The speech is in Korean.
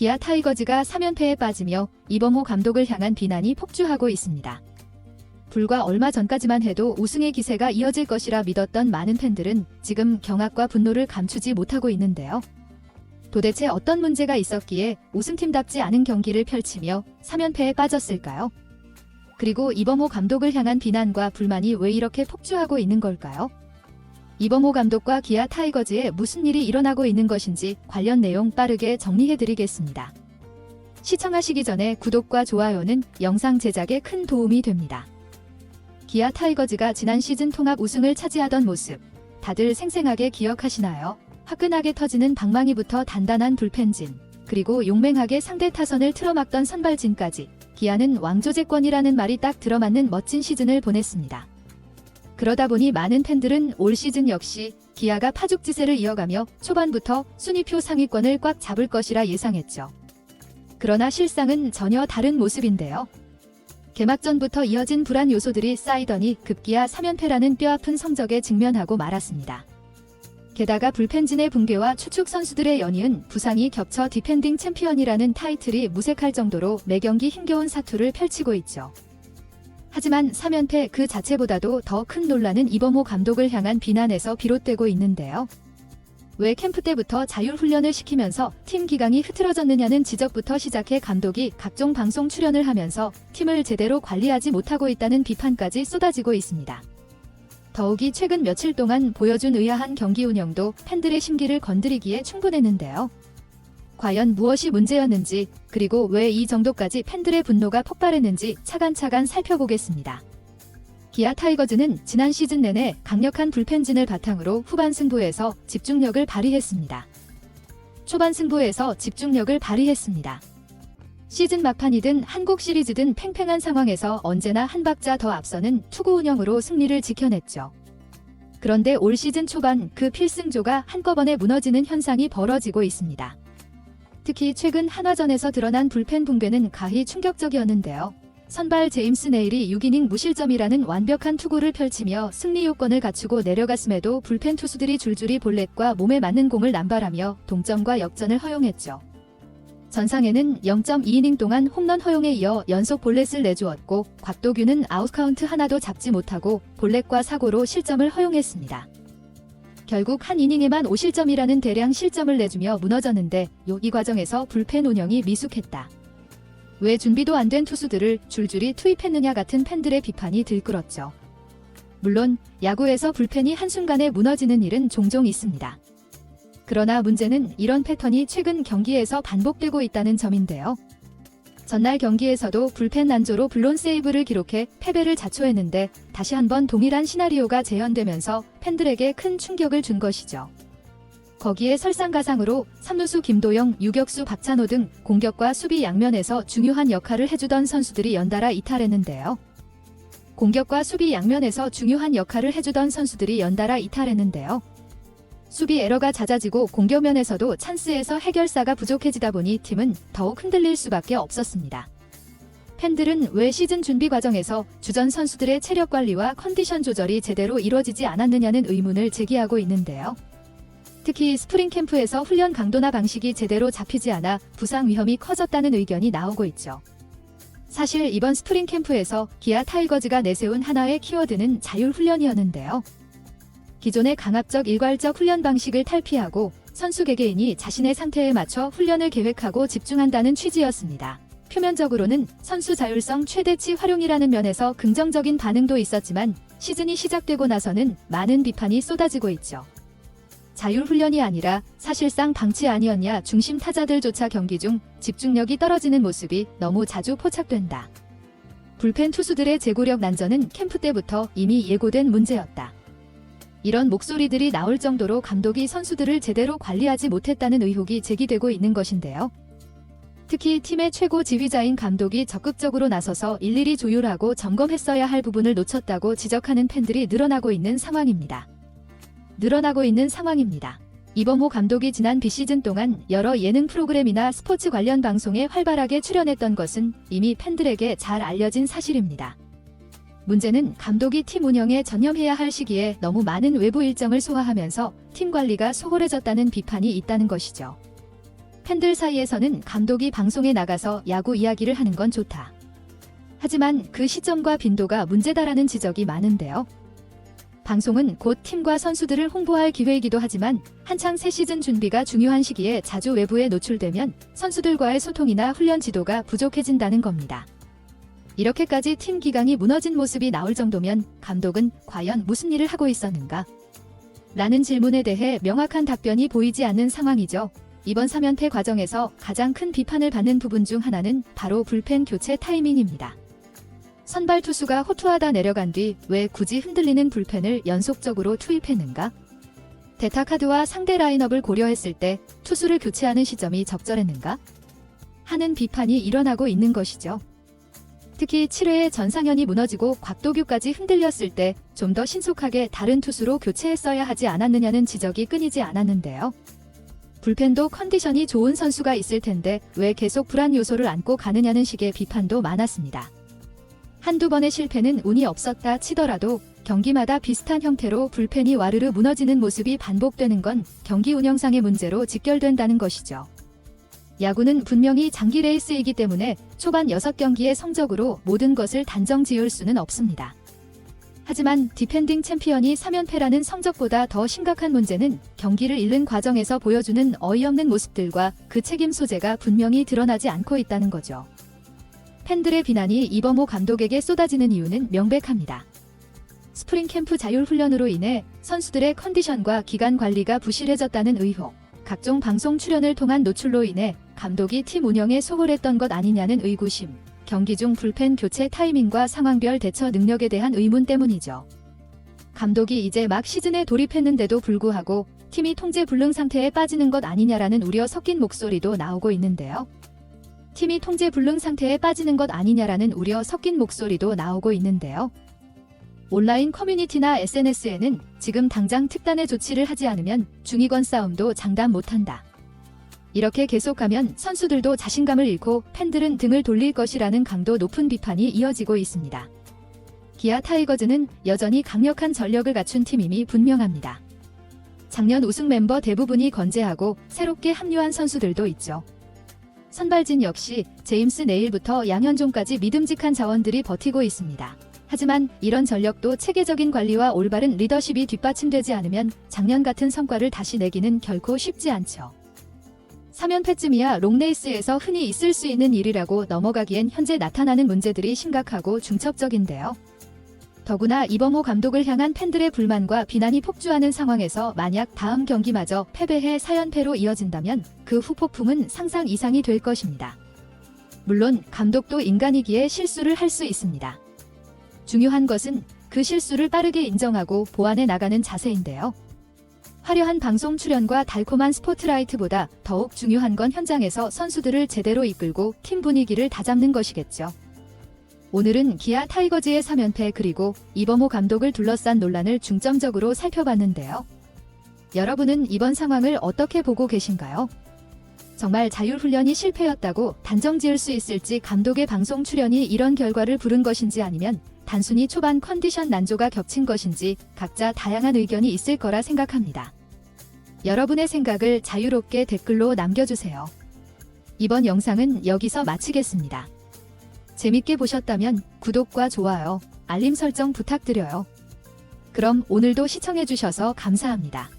기아 타이거즈가 3연패에 빠지며 이범호 감독을 향한 비난이 폭주하고 있습니다. 불과 얼마 전까지만 해도 우승의 기세가 이어질 것이라 믿었던 많은 팬들은 지금 경악과 분노를 감추지 못하고 있는데요. 도대체 어떤 문제가 있었기에 우승팀답지 않은 경기를 펼치며 3연패에 빠졌을까요? 그리고 이범호 감독을 향한 비난과 불만이 왜 이렇게 폭주하고 있는 걸까요? 이범호 감독과 기아 타이거즈에 무슨 일이 일어나고 있는 것인지 관련 내용 빠르게 정리해드리겠습니다. 시청하시기 전에 구독과 좋아요는 영상 제작에 큰 도움이 됩니다. 기아 타이거즈가 지난 시즌 통합 우승을 차지하던 모습, 다들 생생하게 기억하시나요? 화끈하게 터지는 방망이부터 단단한 불펜진, 그리고 용맹하게 상대 타선을 틀어막던 선발진까지 기아는 왕조제권이라는 말이 딱 들어맞는 멋진 시즌을 보냈습니다. 그러다 보니 많은 팬들은 올 시즌 역시 기아가 파죽지세를 이어가며 초반부터 순위표 상위권을 꽉 잡을 것이라 예상했죠. 그러나 실상은 전혀 다른 모습인데요. 개막전부터 이어진 불안 요소들이 쌓이더니 급기야 3연패라는 뼈아픈 성적에 직면하고 말았습니다. 게다가 불펜진의 붕괴와 추축 선수들의 연이은 부상이 겹쳐 디펜딩 챔피언이라는 타이틀이 무색할 정도로 매경기 힘겨운 사투를 펼치고 있죠. 하지만 3연패 그 자체보다도 더 큰 논란은 이범호 감독을 향한 비난에서 비롯되고 있는데요. 왜 캠프 때부터 자율훈련을 시키면서 팀 기강이 흐트러졌느냐는 지적부터 시작해 감독이 각종 방송 출연을 하면서 팀을 제대로 관리하지 못하고 있다는 비판까지 쏟아지고 있습니다. 더욱이 최근 며칠 동안 보여준 의아한 경기 운영도 팬들의 심기를 건드리기에 충분했는데요. 과연 무엇이 문제였는지, 그리고 왜 이 정도까지 팬들의 분노가 폭발했는지 차근차근 살펴보겠습니다. 기아 타이거즈는 지난 시즌 내내 강력한 불펜진을 바탕으로 후반 승부에서 집중력을 발휘했습니다. 초반 승부에서 집중력을 발휘했습니다. 시즌 막판이든 한국 시리즈든 팽팽한 상황에서 언제나 한 박자 더 앞서는 투구 운영으로 승리를 지켜냈죠. 그런데 올 시즌 초반 그 필승조가 한꺼번에 무너지는 현상이 벌어지고 있습니다. 특히 최근 한화전에서 드러난 불펜 붕괴는 가히 충격적이었는데요. 선발 제임스 네일이 6이닝 무실점이라는 완벽한 투구를 펼치며 승리 요건을 갖추고 내려갔음에도 불펜 투수들이 줄줄이 볼넷과 몸에 맞는 공을 남발하며 동점과 역전을 허용했죠. 전상에는 0.2이닝 동안 홈런 허용에 이어 연속 볼넷을 내주었고 곽도규는 아웃카운트 하나도 잡지 못하고 볼넷과 사고로 실점을 허용했습니다. 결국 한 이닝에만 5실점이라는 대량 실점을 내주며 무너졌는데 이 과정에서 불펜 운영이 미숙했다. 왜 준비도 안 된 투수들을 줄줄이 투입했느냐 같은 팬들의 비판이 들끓었죠. 물론 야구에서 불펜이 한순간에 무너지는 일은 종종 있습니다. 그러나 문제는 이런 패턴이 최근 경기에서 반복되고 있다는 점인데요. 전날 경기에서도 불펜 난조로 블론 세이브를 기록해 패배를 자초했는데 다시 한번 동일한 시나리오가 재현되면서 팬들에게 큰 충격을 준 것이죠. 거기에 설상가상으로 3루수 김도영, 유격수 박찬호 등 공격과 수비 양면에서 중요한 역할을 해주던 선수들이 연달아 이탈했는데요. 수비 에러가 잦아지고 공격면에서도 찬스에서 해결사가 부족해지다 보니 팀은 더욱 흔들릴 수밖에 없었습니다. 팬들은 왜 시즌 준비 과정에서 주전 선수들의 체력 관리와 컨디션 조절이 제대로 이루어지지 않았느냐는 의문을 제기하고 있는데요. 특히 스프링 캠프에서 훈련 강도나 방식이 제대로 잡히지 않아 부상 위험이 커졌다는 의견이 나오고 있죠. 사실 이번 스프링 캠프에서 기아 타이거즈가 내세운 하나의 키워드는 자율훈련이었는데요. 기존의 강압적 일괄적 훈련 방식을 탈피하고 선수 개개인이 자신의 상태에 맞춰 훈련을 계획하고 집중한다는 취지였습니다. 표면적으로는 선수 자율성 최대치 활용이라는 면에서 긍정적인 반응도 있었지만 시즌이 시작되고 나서는 많은 비판이 쏟아지고 있죠. 자율훈련이 아니라 사실상 방치 아니었냐, 중심 타자들조차 경기 중 집중력이 떨어지는 모습이 너무 자주 포착된다. 불펜 투수들의 제구력 난전은 캠프 때부터 이미 예고된 문제였다. 이런 목소리들이 나올 정도로 감독이 선수들을 제대로 관리하지 못했다는 의혹이 제기되고 있는 것인데요. 특히 팀의 최고 지휘자인 감독이 적극적으로 나서서 일일이 조율하고 점검했어야 할 부분을 놓쳤다고 지적하는 팬들이 늘어나고 있는 상황입니다. 이범호 감독이 지난 비시즌 동안 여러 예능 프로그램이나 스포츠 관련 방송에 활발하게 출연했던 것은 이미 팬들에게 잘 알려진 사실입니다. 문제는 감독이 팀 운영에 전념해야 할 시기에 너무 많은 외부 일정을 소화하면서 팀 관리가 소홀해졌다는 비판이 있다는 것이죠. 팬들 사이에서는 감독이 방송에 나가서 야구 이야기를 하는 건 좋다. 하지만 그 시점과 빈도가 문제다라는 지적이 많은데요. 방송은 곧 팀과 선수들을 홍보할 기회이기도 하지만 한창 새 시즌 준비가 중요한 시기에 자주 외부에 노출되면 선수들과의 소통이나 훈련 지도가 부족해진다는 겁니다. 이렇게까지 팀 기강이 무너진 모습이 나올 정도면 감독은 과연 무슨 일을 하고 있었는가? 라는 질문에 대해 명확한 답변이 보이지 않는 상황이죠. 이번 3연패 과정에서 가장 큰 비판을 받는 부분 중 하나는 바로 불펜 교체 타이밍입니다. 선발 투수가 호투하다 내려간 뒤 왜 굳이 흔들리는 불펜을 연속적으로 투입했는가? 대타 카드와 상대 라인업을 고려했을 때 투수를 교체하는 시점이 적절했는가? 하는 비판이 일어나고 있는 것이죠. 특히 7회에 전상현이 무너지고 곽도규까지 흔들렸을 때 좀 더 신속하게 다른 투수로 교체했어야 하지 않았느냐는 지적이 끊이지 않았는데요. 불펜도 컨디션이 좋은 선수가 있을 텐데 왜 계속 불안 요소를 안고 가느냐는 식의 비판도 많았습니다. 한두 번의 실패는 운이 없었다 치더라도 경기마다 비슷한 형태로 불펜이 와르르 무너지는 모습이 반복되는 건 경기 운영상의 문제로 직결된다는 것이죠. 야구는 분명히 장기 레이스이기 때문에 초반 6경기의 성적으로 모든 것을 단정 지을 수는 없습니다. 하지만 디펜딩 챔피언이 3연패라는 성적보다 더 심각한 문제는 경기를 잃는 과정에서 보여주는 어이없는 모습들과 그 책임 소재가 분명히 드러나지 않고 있다는 거죠. 팬들의 비난이 이범호 감독에게 쏟아지는 이유는 명백합니다. 스프링 캠프 자율훈련으로 인해 선수들의 컨디션과 기간 관리가 부실해졌다는 의혹, 각종 방송 출연을 통한 노출로 인해 감독이 팀 운영에 소홀했던 것 아니냐는 의구심, 경기 중 불펜 교체 타이밍과 상황별 대처 능력에 대한 의문 때문이죠. 감독이 이제 막 시즌에 돌입했는데도 불구하고 팀이 통제 불능 상태에 빠지는 것 아니냐라는 우려 섞인 목소리도 나오고 있는데요. 팀이 통제 불능 상태에 빠지는 것 아니냐라는 우려 섞인 목소리도 나오고 있는데요. 온라인 커뮤니티나 SNS에는 지금 당장 특단의 조치를 하지 않으면 중위권 싸움도 장담 못한다. 이렇게 계속하면 선수들도 자신감을 잃고 팬들은 등을 돌릴 것이라는 강도 높은 비판이 이어지고 있습니다. 기아 타이거즈는 여전히 강력한 전력을 갖춘 팀임이 분명합니다. 작년 우승 멤버 대부분이 건재하고 새롭게 합류한 선수들도 있죠. 선발진 역시 제임스 네일부터 양현종까지 믿음직한 자원들이 버티고 있습니다. 하지만 이런 전력도 체계적인 관리와 올바른 리더십이 뒷받침되지 않으면 작년 같은 성과를 다시 내기는 결코 쉽지 않죠. 3연패쯤이야 롱레이스에서 흔히 있을 수 있는 일이라고 넘어가기엔 현재 나타나는 문제들이 심각하고 중첩적인데요. 더구나 이범호 감독을 향한 팬들의 불만과 비난이 폭주하는 상황에서 만약 다음 경기마저 패배해 4연패로 이어진다면 그 후폭풍은 상상 이상이 될 것입니다. 물론 감독도 인간이기에 실수를 할 수 있습니다. 중요한 것은 그 실수를 빠르게 인정하고 보완해 나가는 자세인데요. 화려한 방송 출연과 달콤한 스포트라이트보다 더욱 중요한 건 현장에서 선수들을 제대로 이끌고 팀 분위기를 다잡는 것이겠죠. 오늘은 기아 타이거즈의 3연패 그리고 이범호 감독을 둘러싼 논란을 중점적으로 살펴봤는데요. 여러분은 이번 상황을 어떻게 보고 계신가요? 정말 자율훈련이 실패였다고 단정 지을 수 있을지 감독의 방송 출연이 이런 결과를 부른 것인지 아니면 단순히 초반 컨디션 난조가 겹친 것인지 각자 다양한 의견이 있을 거라 생각합니다. 여러분의 생각을 자유롭게 댓글로 남겨주세요. 이번 영상은 여기서 마치겠습니다. 재밌게 보셨다면 구독과 좋아요, 알림 설정 부탁드려요. 그럼 오늘도 시청해주셔서 감사합니다.